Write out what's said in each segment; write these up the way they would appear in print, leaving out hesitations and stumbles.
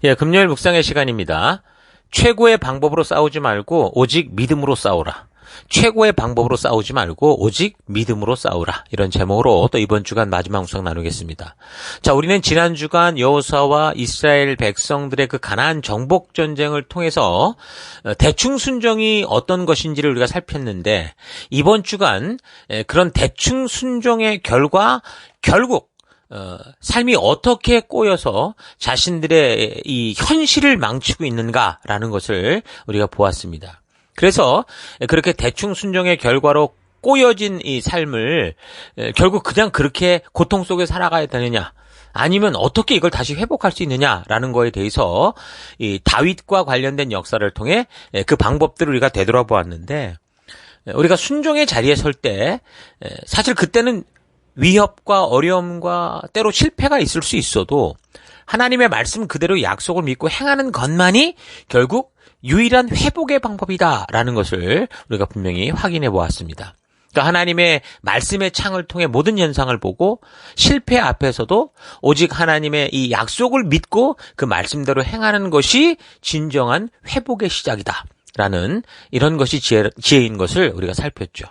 예, 금요일 묵상의 시간입니다. 최고의 방법으로 싸우지 말고 오직 믿음으로 싸우라. 최고의 방법으로 싸우지 말고 오직 믿음으로 싸우라. 이런 제목으로 또 이번 주간 마지막 묵상 나누겠습니다. 자, 우리는 지난 주간 여호수아와 이스라엘 백성들의 그 가나안 정복 전쟁을 통해서 대충 순종이 어떤 것인지를 우리가 살폈는데, 이번 주간 그런 대충 순종의 결과 결국 삶이 어떻게 꼬여서 자신들의 이 현실을 망치고 있는가라는 것을 우리가 보았습니다. 그래서 그렇게 대충 순종의 결과로 꼬여진 이 삶을 결국 그냥 그렇게 고통 속에 살아가야 되느냐, 아니면 어떻게 이걸 다시 회복할 수 있느냐라는 거에 대해서 이 다윗과 관련된 역사를 통해 그 방법들을 우리가 되돌아보았는데, 우리가 순종의 자리에 설 때 사실 그때는 위협과 어려움과 때로 실패가 있을 수 있어도 하나님의 말씀 그대로 약속을 믿고 행하는 것만이 결국 유일한 회복의 방법이다라는 것을 우리가 분명히 확인해 보았습니다. 그러니까 하나님의 말씀의 창을 통해 모든 현상을 보고 실패 앞에서도 오직 하나님의 이 약속을 믿고 그 말씀대로 행하는 것이 진정한 회복의 시작이다라는 이런 것이 지혜인 것을 우리가 살폈죠.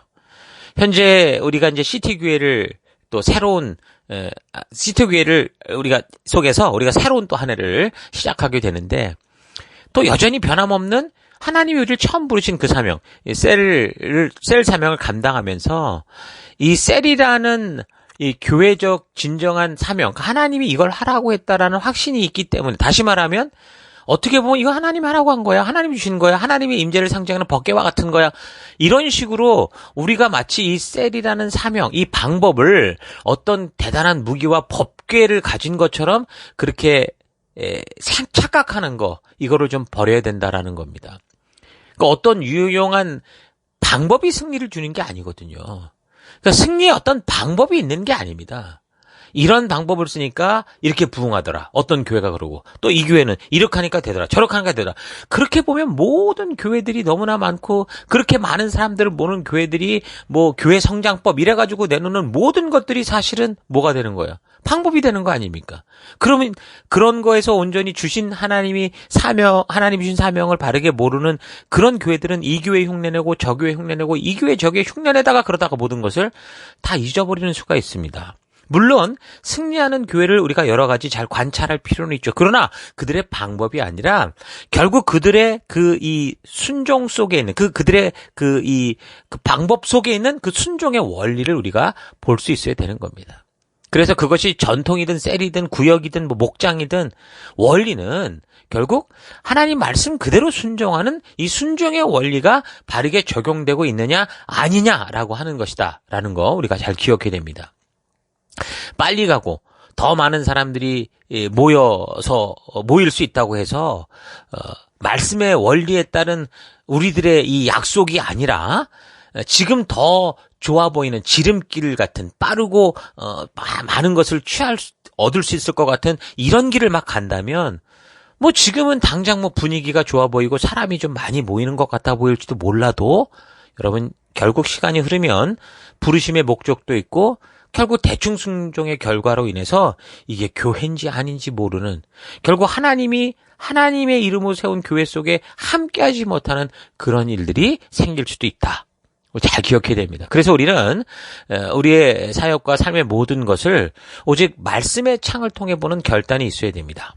현재 우리가 이제 시티교회를 또 새로운 시티교회를 속에서 우리가 새로운 또 한 해를 시작하게 되는데, 또 여전히 변함없는 하나님이 우리를 처음 부르신 그 사명, 셀 사명을 감당하면서 이 셀이라는 이 교회적 진정한 사명, 하나님이 이걸 하라고 했다라는 확신이 있기 때문에, 다시 말하면 어떻게 보면 이거 하나님이 하라고 한 거야, 하나님이 주신 거야, 하나님의 임재를 상징하는 법궤와 같은 거야, 이런 식으로 우리가 마치 이 셀이라는 사명, 이 방법을 어떤 대단한 무기와 법궤를 가진 것처럼 그렇게 착각하는 거, 이거를 좀 버려야 된다라는 겁니다. 그러니까 어떤 유용한 방법이 승리를 주는 게 아니거든요. 그러니까 승리에 어떤 방법이 있는 게 아닙니다. 이런 방법을 쓰니까 이렇게 부흥하더라, 어떤 교회가 그러고, 또 이 교회는 이렇게 하니까 되더라, 저렇게 하니까 되더라. 그렇게 보면 모든 교회들이 너무나 많고, 그렇게 많은 사람들을 모는 교회들이 뭐 교회 성장법 이래가지고 내놓는 모든 것들이 사실은 뭐가 되는 거예요? 방법이 되는 거 아닙니까? 그러면 그런 거에서 온전히 주신 하나님이 주신 사명을 바르게 모르는 그런 교회들은 이 교회 흉내내고 저 교회 흉내내고 이 교회 저 교회 흉내내다가 그러다가 모든 것을 다 잊어버리는 수가 있습니다. 물론 승리하는 교회를 우리가 여러 가지 잘 관찰할 필요는 있죠. 그러나 그들의 방법이 아니라 결국 그들의 그 이 순종 속에 있는 그들의 그 방법 속에 있는 그 순종의 원리를 우리가 볼 수 있어야 되는 겁니다. 그래서 그것이 전통이든 셀이든 구역이든 뭐 목장이든, 원리는 결국 하나님 말씀 그대로 순종하는 이 순종의 원리가 바르게 적용되고 있느냐 아니냐라고 하는 것이다라는 거 우리가 잘 기억해야 됩니다. 빨리 가고 더 많은 사람들이 모일 수 있다고 해서 말씀의 원리에 따른 우리들의 이 약속이 아니라, 지금 더 좋아 보이는 지름길 같은, 빠르고 많은 것을 얻을 수 있을 것 같은 이런 길을 막 간다면, 뭐 지금은 당장 뭐 분위기가 좋아 보이고 사람이 좀 많이 모이는 것 같아 보일지도 몰라도, 여러분 결국 시간이 흐르면 부르심의 목적도 있고 결국 대충 순종의 결과로 인해서 이게 교회인지 아닌지 모르는, 결국 하나님의 이름으로 세운 교회 속에 함께하지 못하는 그런 일들이 생길 수도 있다. 잘 기억해야 됩니다. 그래서 우리는 우리의 사역과 삶의 모든 것을 오직 말씀의 창을 통해 보는 결단이 있어야 됩니다.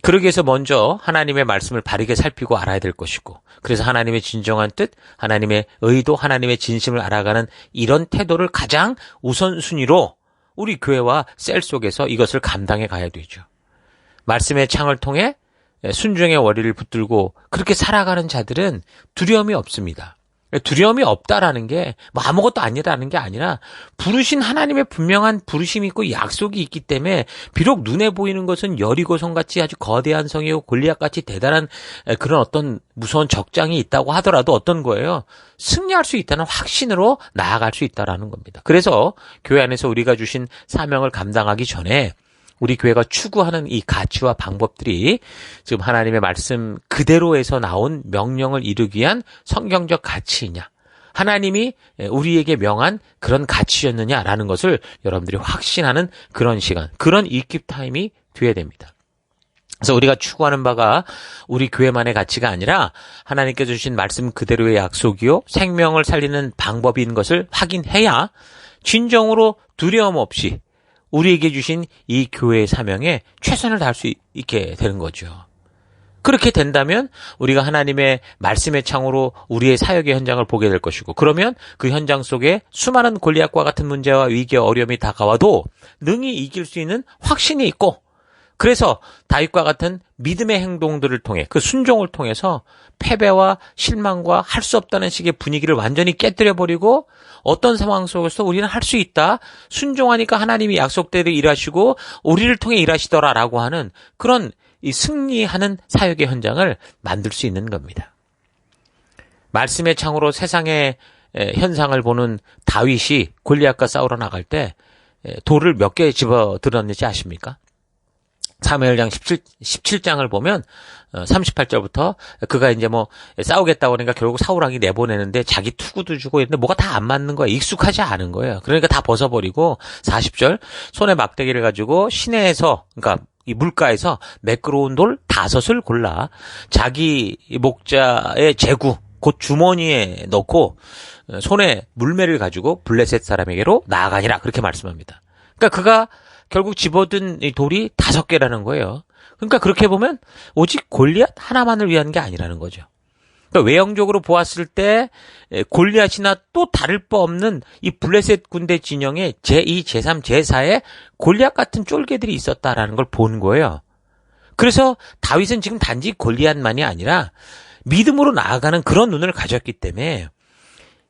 그러기 위해서 먼저 하나님의 말씀을 바르게 살피고 알아야 될 것이고, 그래서 하나님의 진정한 뜻, 하나님의 의도, 하나님의 진심을 알아가는 이런 태도를 가장 우선순위로 우리 교회와 셀 속에서 이것을 감당해 가야 되죠. 말씀의 창을 통해 순종의 원리를 붙들고 그렇게 살아가는 자들은 두려움이 없습니다. 두려움이 없다라는 게 뭐 아무것도 아니라는 게 아니라, 부르신 하나님의 분명한 부르심이 있고 약속이 있기 때문에, 비록 눈에 보이는 것은 여리고성같이 아주 거대한 성이고 골리앗같이 대단한 그런 어떤 무서운 적장이 있다고 하더라도 어떤 거예요? 승리할 수 있다는 확신으로 나아갈 수 있다라는 겁니다. 그래서 교회 안에서 우리가 주신 사명을 감당하기 전에 우리 교회가 추구하는 이 가치와 방법들이 지금 하나님의 말씀 그대로에서 나온 명령을 이루기 위한 성경적 가치이냐, 하나님이 우리에게 명한 그런 가치였느냐라는 것을 여러분들이 확신하는 그런 시간, 그런 이킵 타임이 돼야 됩니다. 그래서 우리가 추구하는 바가 우리 교회만의 가치가 아니라 하나님께서 주신 말씀 그대로의 약속이요 생명을 살리는 방법인 것을 확인해야 진정으로 두려움 없이 우리에게 주신 이 교회의 사명에 최선을 다할 수 있게 되는 거죠. 그렇게 된다면 우리가 하나님의 말씀의 창으로 우리의 사역의 현장을 보게 될 것이고, 그러면 그 현장 속에 수많은 골리앗과 같은 문제와 위기와 어려움이 다가와도 능히 이길 수 있는 확신이 있고, 그래서 다윗과 같은 믿음의 행동들을 통해 그 순종을 통해서 패배와 실망과 할 수 없다는 식의 분위기를 완전히 깨뜨려버리고 어떤 상황 속에서 우리는 할 수 있다. 순종하니까 하나님이 약속대로 일하시고 우리를 통해 일하시더라라고 하는 그런 이 승리하는 사역의 현장을 만들 수 있는 겁니다. 말씀의 창으로 세상의 현상을 보는 다윗이 골리앗과 싸우러 나갈 때 돌을 몇 개 집어 들었는지 아십니까? 사무엘상 17장을 보면 38절부터 그가 이제 뭐 싸우겠다고 그러니까 결국 사울왕이 내보내는데 자기 투구도 주고 있는데 뭐가 다 안 맞는 거야. 익숙하지 않은 거예요. 그러니까 다 벗어버리고 40절 손에 막대기를 가지고 시내에서 그러니까 이 물가에서 매끄러운 돌 5을 골라 자기 목자의 제구 곧 주머니에 넣고 손에 물매를 가지고 블레셋 사람에게로 나아가니라 그렇게 말씀합니다. 그러니까 그가 결국 집어든 이 돌이 5개라는 거예요. 그러니까 그렇게 보면 오직 골리앗 하나만을 위한 게 아니라는 거죠. 그러니까 외형적으로 보았을 때 골리앗이나 또 다를 바 없는 이 블레셋 군대 진영에 제2, 제3, 제4의 골리앗 같은 쫄개들이 있었다라는 걸 본 거예요. 그래서 다윗은 지금 단지 골리앗만이 아니라 믿음으로 나아가는 그런 눈을 가졌기 때문에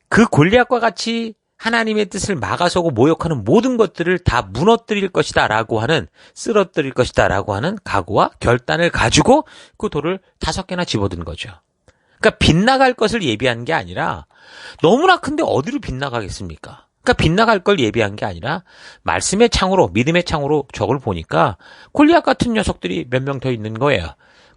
그 골리앗과 같이 하나님의 뜻을 막아서고 모욕하는 모든 것들을 다 무너뜨릴 것이다 라고 하는, 쓰러뜨릴 것이다 라고 하는 각오와 결단을 가지고 그 돌을 5개나 집어든 거죠. 그러니까 빗나갈 것을 예비한 게 아니라 너무나 큰데 어디로 빗나가겠습니까? 그러니까 빗나갈 걸 예비한 게 아니라 말씀의 창으로, 믿음의 창으로 저걸 보니까 골리앗 같은 녀석들이 몇 명 더 있는 거예요.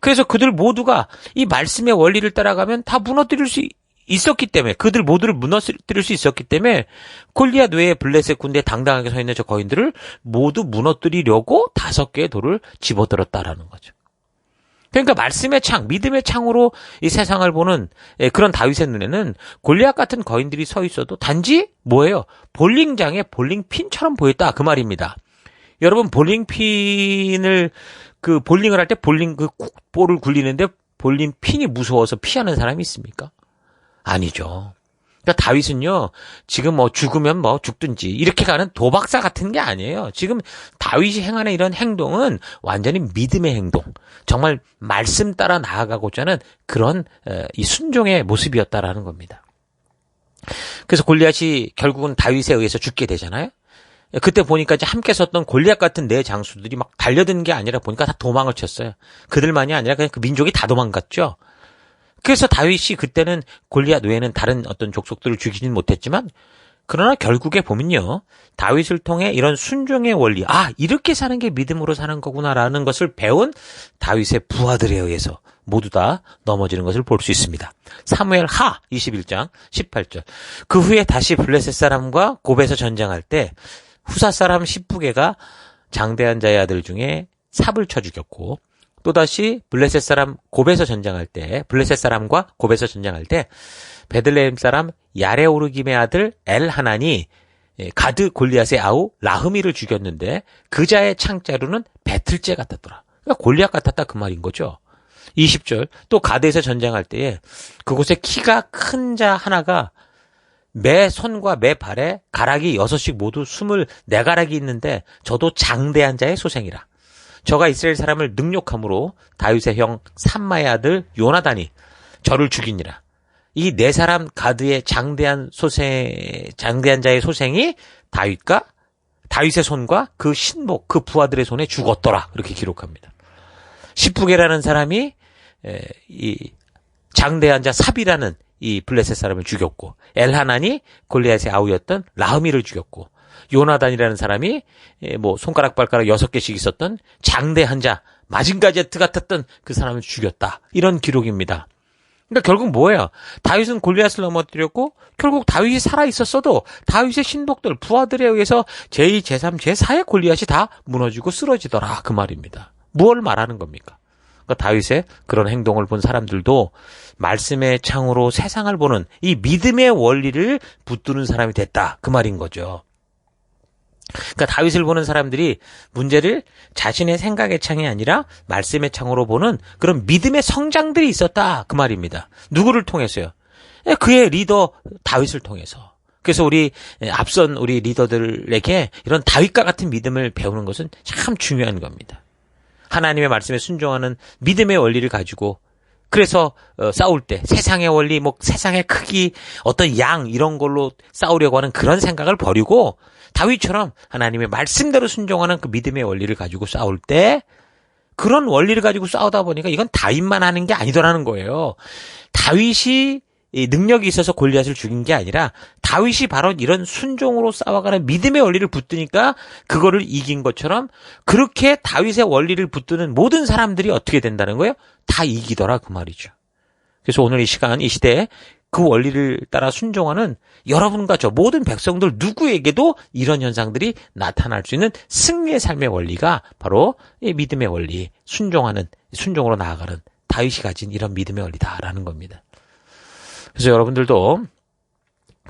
그래서 그들 모두가 이 말씀의 원리를 따라가면 다 무너뜨릴 수 있었기 때문에, 그들 모두를 무너뜨릴 수 있었기 때문에 골리앗 외에 블레셋 군대에 당당하게 서 있는 저 거인들을 모두 무너뜨리려고 5개의 돌을 집어들었다라는 거죠. 그러니까 말씀의 창, 믿음의 창으로 이 세상을 보는 그런 다윗의 눈에는 골리앗 같은 거인들이 서 있어도 단지 뭐예요? 볼링장에 볼링핀처럼 보였다 그 말입니다. 여러분 볼링핀을 볼링을 할 때 볼링 볼을 굴리는데 볼링핀이 무서워서 피하는 사람이 있습니까? 아니죠. 그러니까 다윗은요, 지금 죽으면 죽든지 이렇게 가는 도박사 같은 게 아니에요. 지금 다윗이 행하는 이런 행동은 완전히 믿음의 행동, 정말 말씀 따라 나아가고자 하는 그런 이 순종의 모습이었다라는 겁니다. 그래서 골리앗이 결국은 다윗에 의해서 죽게 되잖아요. 그때 보니까 이제 함께 섰던 골리앗 같은 네 장수들이 막 달려드는 게 아니라 보니까 다 도망을 쳤어요. 그들만이 아니라 그냥 그 민족이 다 도망갔죠. 그래서 다윗이 그때는 골리앗 외에는 다른 어떤 족속들을 죽이지는 못했지만, 그러나 결국에 보면요, 다윗을 통해 이런 순종의 원리, 이렇게 사는 게 믿음으로 사는 거구나라는 것을 배운 다윗의 부하들에 의해서 모두 다 넘어지는 것을 볼 수 있습니다. 사무엘 하 21장 18절. 그 후에 다시 블레셋 사람과 곱에서 전쟁할 때 후사 사람 십부게가 장대한 자의 아들 중에 삽을 쳐 죽였고, 또다시 블레셋 사람과 곱에서 전쟁할 때 베들레헴 사람 야레오르김의 아들 엘하난이 가드 골리앗의 아우 라흐미를 죽였는데 그 자의 창자루는 배틀째 같았더라. 그러니까 골리앗 같았다 그 말인 거죠. 20절. 또 가드에서 전쟁할 때에 그곳에 키가 큰 자 하나가 매 손과 매 발에 가락이 6씩 모두 24가락이 있는데 저도 장대한 자의 소생이라. 저가 이스라엘 사람을 능욕함으로 다윗의 형 삼마의 아들 요나단이 저를 죽이니라. 이 4사람 가드의 장대한 자의 소생이 다윗의 손과 그 신복, 그 부하들의 손에 죽었더라. 그렇게 기록합니다. 십부게라는 사람이 이 장대한 자 삽이라는 이 블레셋 사람을 죽였고, 엘하난이 골리앗의 아우였던 라흐미를 죽였고, 요나단이라는 사람이 손가락 발가락 6개씩 있었던 장대한 자 마징가제트 같았던 그 사람을 죽였다. 이런 기록입니다. 그러니까 결국 뭐예요? 다윗은 골리앗을 넘어뜨렸고 결국 다윗이 살아있었어도 다윗의 신복들 부하들에 의해서 제2, 제3, 제4의 골리앗이 다 무너지고 쓰러지더라 그 말입니다. 무엇을 말하는 겁니까? 다윗의 그런 행동을 본 사람들도 말씀의 창으로 세상을 보는 이 믿음의 원리를 붙드는 사람이 됐다. 그 말인 거죠. 그러니까 다윗을 보는 사람들이 문제를 자신의 생각의 창이 아니라 말씀의 창으로 보는 그런 믿음의 성장들이 있었다. 그 말입니다. 누구를 통해서요? 그의 리더 다윗을 통해서. 그래서 앞선 우리 리더들에게 이런 다윗과 같은 믿음을 배우는 것은 참 중요한 겁니다. 하나님의 말씀에 순종하는 믿음의 원리를 가지고 그래서 싸울 때 세상의 원리, 세상의 크기, 어떤 양 이런 걸로 싸우려고 하는 그런 생각을 버리고 다윗처럼 하나님의 말씀대로 순종하는 그 믿음의 원리를 가지고 싸울 때 그런 원리를 가지고 싸우다 보니까 이건 다윗만 하는 게 아니더라는 거예요. 다윗이 능력이 있어서 골리앗을 죽인 게 아니라 다윗이 바로 이런 순종으로 싸워가는 믿음의 원리를 붙드니까 그거를 이긴 것처럼 그렇게 다윗의 원리를 붙드는 모든 사람들이 어떻게 된다는 거예요? 다 이기더라 그 말이죠. 그래서 오늘 이 시간 이 시대에 그 원리를 따라 순종하는 여러분과 저 모든 백성들 누구에게도 이런 현상들이 나타날 수 있는 승리의 삶의 원리가 바로 이 믿음의 원리, 순종으로 나아가는 다윗이 가진 이런 믿음의 원리다라는 겁니다. 그래서 여러분들도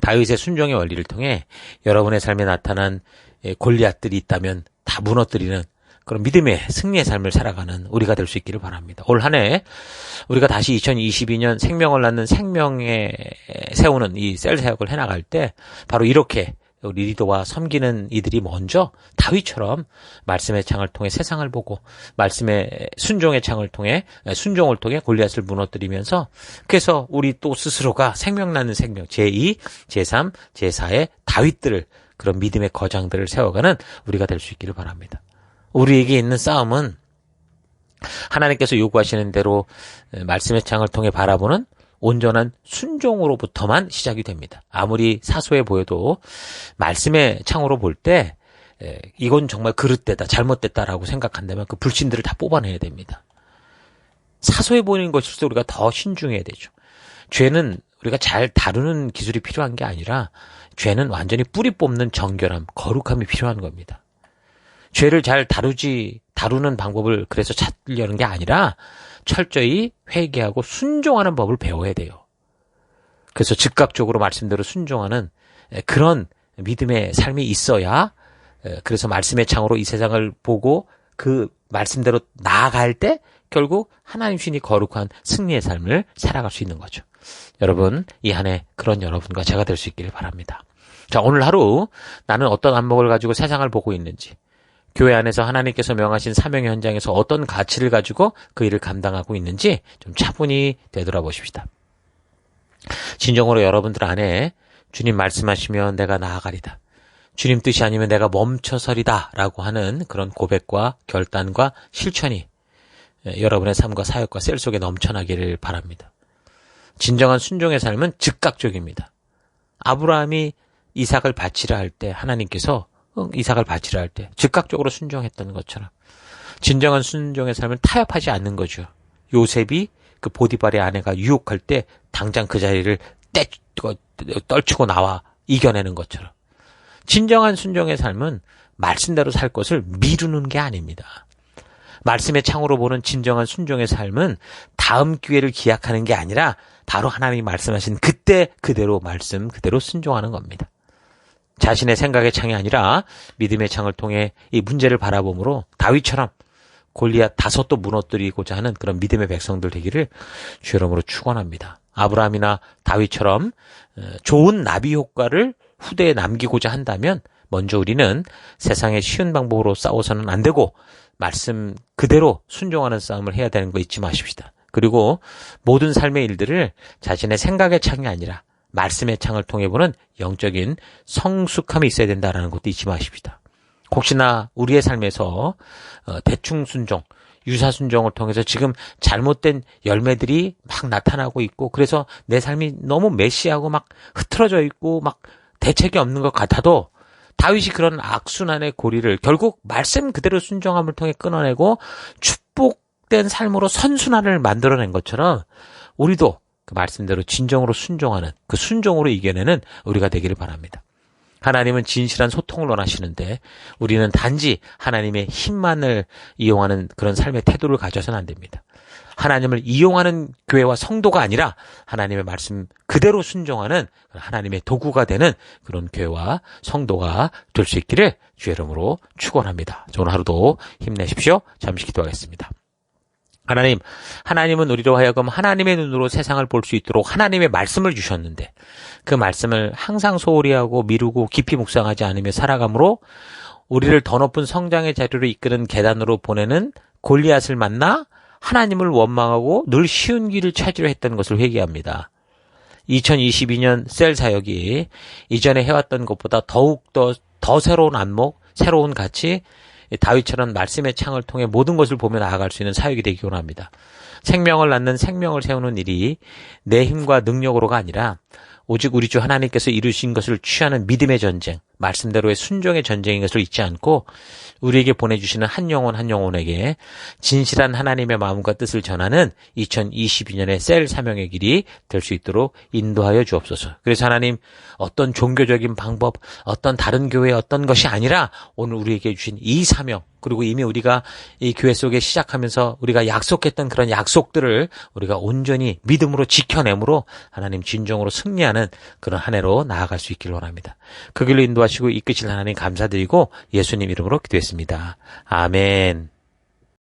다윗의 순종의 원리를 통해 여러분의 삶에 나타난 골리앗들이 있다면 다 무너뜨리는 그런 믿음의 승리의 삶을 살아가는 우리가 될 수 있기를 바랍니다. 올 한 해 우리가 다시 2022년 생명을 낳는 생명에 세우는 이 셀 사역을 해나갈 때 바로 이렇게 우리 리더와 섬기는 이들이 먼저 다윗처럼 말씀의 창을 통해 세상을 보고 말씀의 순종의 창을 통해 순종을 통해 골리앗을 무너뜨리면서 그래서 우리 또 스스로가 생명 낳는 생명 제2, 제3, 제4의 다윗들을 그런 믿음의 거장들을 세워가는 우리가 될 수 있기를 바랍니다. 우리에게 있는 싸움은 하나님께서 요구하시는 대로 말씀의 창을 통해 바라보는 온전한 순종으로부터만 시작이 됩니다. 아무리 사소해 보여도 말씀의 창으로 볼 때 이건 정말 그릇되다, 잘못됐다라고 생각한다면 그 불신들을 다 뽑아내야 됩니다. 사소해 보이는 것일수록 우리가 더 신중해야 되죠. 죄는 우리가 잘 다루는 기술이 필요한 게 아니라 죄는 완전히 뿌리 뽑는 정결함, 거룩함이 필요한 겁니다. 죄를 잘 다루는 방법을 그래서 찾으려는 게 아니라 철저히 회개하고 순종하는 법을 배워야 돼요. 그래서 즉각적으로 말씀대로 순종하는 그런 믿음의 삶이 있어야 그래서 말씀의 창으로 이 세상을 보고 그 말씀대로 나아갈 때 결국 하나님 신이 거룩한 승리의 삶을 살아갈 수 있는 거죠. 여러분, 이 한 해 그런 여러분과 제가 될 수 있기를 바랍니다. 자, 오늘 하루 나는 어떤 안목을 가지고 세상을 보고 있는지, 교회 안에서 하나님께서 명하신 사명의 현장에서 어떤 가치를 가지고 그 일을 감당하고 있는지 좀 차분히 되돌아보십시다. 진정으로 여러분들 안에 주님 말씀하시면 내가 나아가리다. 주님 뜻이 아니면 내가 멈춰서리다 라고 하는 그런 고백과 결단과 실천이 여러분의 삶과 사역과 셀 속에 넘쳐나기를 바랍니다. 진정한 순종의 삶은 즉각적입니다. 아브라함이 이삭을 바치라 할 때 하나님께서 이삭을 바치라 할 때 즉각적으로 순종했던 것처럼 진정한 순종의 삶을 타협하지 않는 거죠. 요셉이 그 보디발의 아내가 유혹할 때 당장 그 자리를 떨치고 나와 이겨내는 것처럼 진정한 순종의 삶은 말씀대로 살 것을 미루는 게 아닙니다. 말씀의 창으로 보는 진정한 순종의 삶은 다음 기회를 기약하는 게 아니라 바로 하나님이 말씀하신 그때 그대로 말씀 그대로 순종하는 겁니다. 자신의 생각의 창이 아니라 믿음의 창을 통해 이 문제를 바라봄으로 다윗처럼 골리앗 5도 무너뜨리고자 하는 그런 믿음의 백성들 되기를 주 이름으로 축원합니다. 아브라함이나 다윗처럼 좋은 나비 효과를 후대에 남기고자 한다면 먼저 우리는 세상의 쉬운 방법으로 싸워서는 안 되고 말씀 그대로 순종하는 싸움을 해야 되는 거 잊지 마십시다. 그리고 모든 삶의 일들을 자신의 생각의 창이 아니라 말씀의 창을 통해 보는 영적인 성숙함이 있어야 된다는 것도 잊지 마십시다. 혹시나 우리의 삶에서 대충 순종, 유사 순종을 통해서 지금 잘못된 열매들이 막 나타나고 있고 그래서 내 삶이 너무 메시하고 막 흐트러져 있고 막 대책이 없는 것 같아도 다윗이 그런 악순환의 고리를 결국 말씀 그대로 순종함을 통해 끊어내고 축복된 삶으로 선순환을 만들어낸 것처럼 우리도 그 말씀대로 진정으로 순종하는 그 순종으로 이겨내는 우리가 되기를 바랍니다. 하나님은 진실한 소통을 원하시는데 우리는 단지 하나님의 힘만을 이용하는 그런 삶의 태도를 가져서는 안 됩니다. 하나님을 이용하는 교회와 성도가 아니라 하나님의 말씀 그대로 순종하는 하나님의 도구가 되는 그런 교회와 성도가 될 수 있기를 주의 이름으로 축원합니다. 오늘 하루도 힘내십시오. 잠시 기도하겠습니다. 하나님은 우리로 하여금 하나님의 눈으로 세상을 볼 수 있도록 하나님의 말씀을 주셨는데 그 말씀을 항상 소홀히 하고 미루고 깊이 묵상하지 않으며 살아감으로 우리를 더 높은 성장의 자리로 이끄는 계단으로 보내는 골리앗을 만나 하나님을 원망하고 늘 쉬운 길을 찾으려 했던 것을 회개합니다. 2022년 셀 사역이 이전에 해왔던 것보다 더욱 더 새로운 안목, 새로운 가치, 다윗처럼 말씀의 창을 통해 모든 것을 보며 나아갈 수 있는 사역이 되기 원합니다. 생명을 낳는 생명을 세우는 일이 내 힘과 능력으로가 아니라 오직 우리 주 하나님께서 이루신 것을 취하는 믿음의 전쟁, 말씀대로의 순종의 전쟁인 것을 잊지 않고 우리에게 보내주시는 한 영혼 한 영혼에게 진실한 하나님의 마음과 뜻을 전하는 2022년의 셀 사명의 길이 될 수 있도록 인도하여 주옵소서. 그래서 하나님 어떤 종교적인 방법, 어떤 다른 교회 어떤 것이 아니라 오늘 우리에게 주신 이 사명, 그리고 이미 우리가 이 교회 속에 시작하면서 우리가 약속했던 그런 약속들을 우리가 온전히 믿음으로 지켜내므로 하나님 진정으로 승리하는 그런 한 해로 나아갈 수 있기를 원합니다. 그 길로 인도하시고 이끄실 하나님 감사드리고 예수님 이름으로 기도했습니다. 아멘.